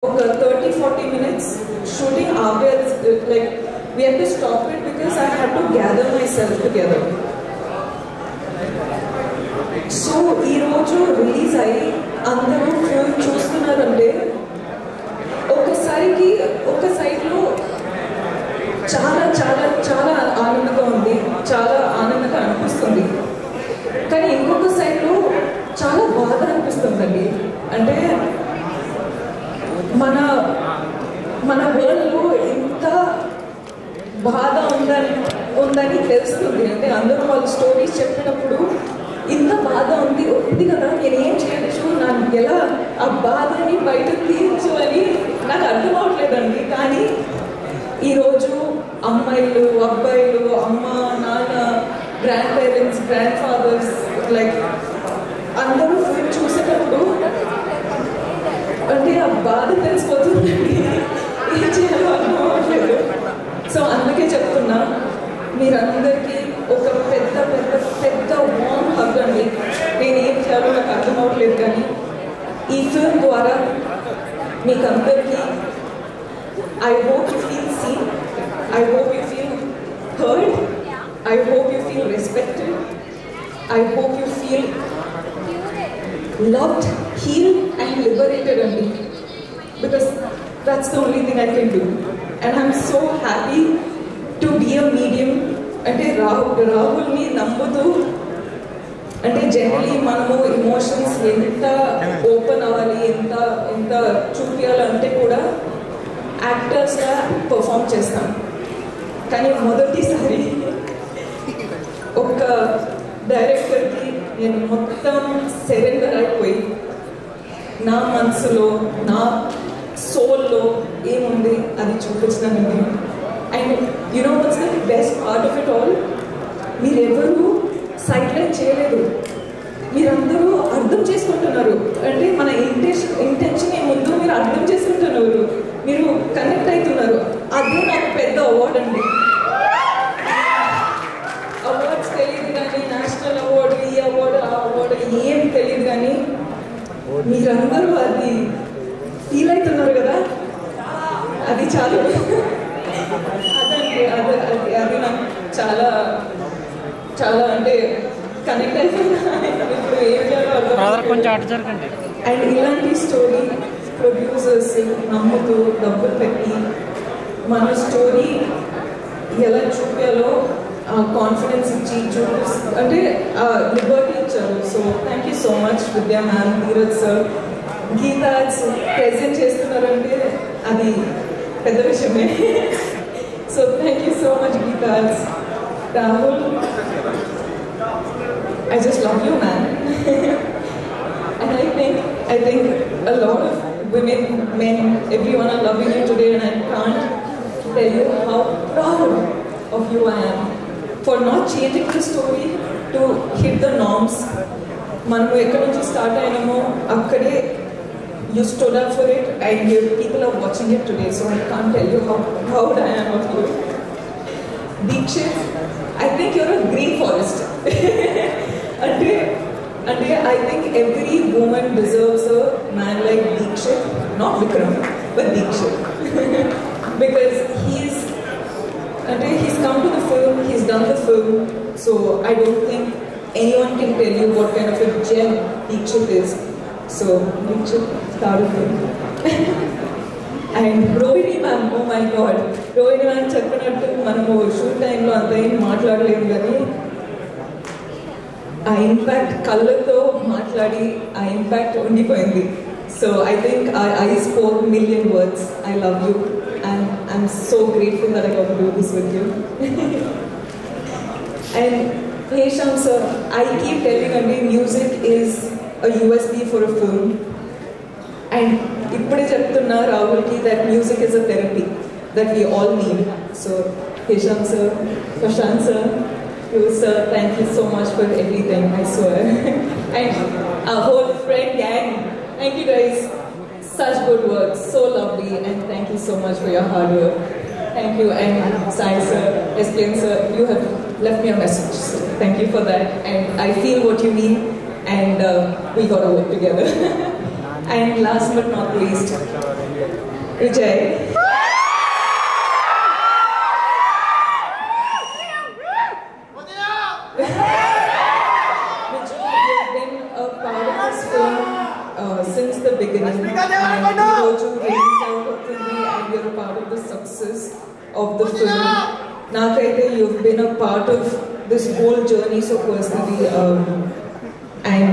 30-40 minutes shooting hours, like we have to stop it because I had to gather myself together. So ee roju release ayi andaru film చూస్తున్నారంటే ఒకసారికి ఒక side లో చాలా చాలా చాలా ఆనందంగా ఉంది, చాలా ఆనందంగా అనిపిస్తుంది. కానీ ఇంకొక సైడ్ లో చాలా బాధ అనిపిస్తుందండి. అంటే మన వరల్డ్లో ఇంత బాధ ఉందని తెలుస్తుంది. అంటే అందరూ వాళ్ళ స్టోరీస్ చెప్పినప్పుడు ఇంత బాధ ఉంది కదా, నేనేం చేయొచ్చు, నాకు ఎలా ఆ బాధని బయటకు తీయచ్చు అని నాకు అర్థం అవట్లేదండి. కానీ ఈరోజు అమ్మాయిలు, అబ్బాయిలు, అమ్మ, నాన్న, grandparents, grandfathers, like అందరూ ఫిల్మ్ చూసేటప్పుడు అంటే ఆ బాధ తెలిసిపోతుంది, ఏం చేయాలో అర్థం అవ్వట్లేదు. సో అందుకే చెప్తున్నా, మీరందరికీ ఒక పెద్ద పెద్ద పెద్ద వార్మ్ హగ్ అండి. నేనేం చేయాలో నాకు అర్థం అవ్వట్లేదు, కానీ ఈ ఫిల్మ్ ద్వారా మీకు అందరికీ I hope you feel seen, I hope you feel heard, I hope you feel respected, I hope you feel loved, healed and liberated only, because that's the only thing I can do. And I'm so happy to be a medium. అంటే రాహుల్ని నమ్ముతూ, అంటే generally మనము emotions ఎంత open అవ్వాలి, ఎంత చూపించాలంటే కూడా యాక్టర్స్గా perform చేస్తాం. కానీ మొదటిసారి ఒక డైరెక్టర్కి నేను మొత్తం సరెండర్ అయిపోయి నా మనసులో, నా సోల్లో ఏముంది అది చూపించినానండి. And you know what's the best part of it all, మీరెవరూ సైడ్ లైన్ చేయలేదు, మీరందరూ అర్థం చేసుకుంటున్నారు. అంటే మన ఇంటెన్షన్ ఏముందో మీరు అర్థం చేసుకుంటున్నారు, మీరు కనెక్ట్ అవుతున్నారు. అదే నాకు పెద్ద అవార్డ్ అండి. అవార్డ్స్ తెలియదు కానీ, నేషనల్ అవార్డు, ఈ అవార్డు, ఆ అవార్డు ఏం తెలియదు కానీ, మీరందరూ అది ఫీల్ అవుతున్నారు కదా, అది చాలు. అదండి, అది నాకు చాలా చాలా అంటే కనెక్ట్ అయిపోయినా. ఇప్పుడు ఏం చేయాలో కొంచెం అటు జరగండి. అండ్ ఇలాంటి స్టోరీ ప్రొడ్యూసర్స్ నమ్ముతూ డబ్బులు పెట్టి మన స్టోరీ ఎలా చూపించాలో కాన్ఫిడెన్స్ ఇచ్చి అంటే లిబర్టీ ఇచ్చారు. So thank you so much Vidya ma'am, Neeraj sir, Geeta present చేస్తున్నారంటే అది పెద్ద విషయమే. So thank you so much Geeta. Rahul, I just love you, man. And I think a lot of women, men, everyone are loving you today, and I can't tell you how proud of you I am for not changing the story to hit the norms. Manu ekkadi nunchi start ayinamo akkade you stood up for it, and people are watching it today. So I can't tell you how proud I am of you. Deekshit, I think you're a green forest. And I think every woman deserves a man like Deekshit, not Vikram, but Deekshit. Because he's come to the film, he's done the film, so I don't think anyone can tell you what kind of a gem Deekshit is. So Deekshit, start with him. And Rohini ma'am, oh my god, Rohini ma'am చెప్పినట్టు మనము shoot టైంలో అంత ఏం మాట్లాడలేము, కానీ ఆ impact కళ్ళతో మాట్లాడి ఆ ఇంపాక్ట్ ఉండిపోయింది. So I think I spoke million words. I love you and I'm so grateful that I got to do this with you. And Hesham sir, I keep telling again, music is a USB for a film. And ఇప్పుడే చెప్తున్నా రాహుల్కి that music is a therapy that we all need. So Hesham sir, Prashant sir, you sir, thank you so much for everything, I swear. And our whole friend gang, thank you guys, such good work, so lovely, and thank you so much for your hard work. Thank you. And Sai sir, SPN sir, you have left me a message, so thank you for that. And I feel what you mean, and we got to work together. And last but not least, Vijay. You've been a part of this film since the beginning. And you released out of the way and you're a part of the success of the film. Nakaite, you've been a part of this whole journey so personally. And